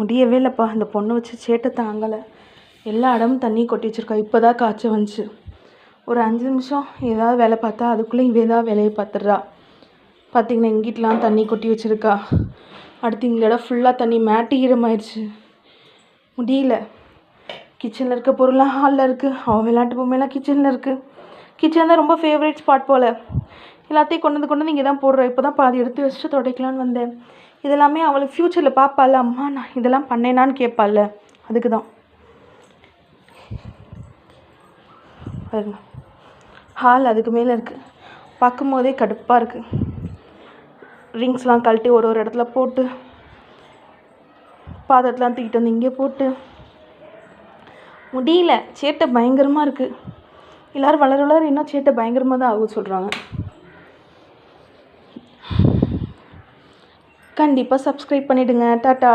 முடியவே இல்லைப்பா. இந்த பொண்ணு வச்சு சேட்டை தாங்கலை. எல்லா இடமும் தண்ணி கொட்டி வச்சுருக்கா. இப்போ தான் காய்ச்சல் வந்துச்சு. ஒரு 5 நிமிஷம் ஏதாவது வேலை பார்த்தா அதுக்குள்ளே இவ ஏதாவது வேலையை பார்த்துட்றா. பார்த்திங்கன்னா எங்கிட்டலாம் தண்ணி கொட்டி வச்சுருக்கா. அடுத்து இந்த இடம் ஃபுல்லாக தண்ணி மேட்டு ஈரமாயிடுச்சு. முடியல. கிச்சனில் இருக்க பொருளாக ஹாலில் இருக்குது. அவள் விளையாட்டு பொம்மையெல்லாம் கிச்சனில் இருக்குது. கிச்சன் தான் ரொம்ப ஃபேவரட் ஸ்பாட் போல். எல்லாத்தையும் கொண்டு வந்து இங்கே தான் போடுறேன். இப்போ தான் பாதி எடுத்து வச்சுட்டு துடைக்கலான்னு வந்தேன். இதெல்லாமே அவளுக்கு ஃப்யூச்சரில் பார்ப்பாள். அம்மா நான் இதெல்லாம் பண்ணேனான்னு கேட்பாள். அதுக்கு தான். ஹால் அதுக்கு மேலே இருக்குது. பார்க்கும் போதே கடுப்பாக இருக்குது. ரிங்ஸ்லாம் கழட்டி ஒரு இடத்துல போட்டு, பாத்திரத்தெலாம் தூக்கிட்டு வந்து இங்கே போட்டு முடியல. சேட்டை பயங்கரமாக இருக்குது. எல்லோரும் வளர வளர இன்னும் சேட்டை பயங்கரமாக தான் ஆகும் சொல்கிறாங்க. கண்டிப்பாக சப்ஸ்கிரைப் பண்ணிவிடுங்க. டாட்டா.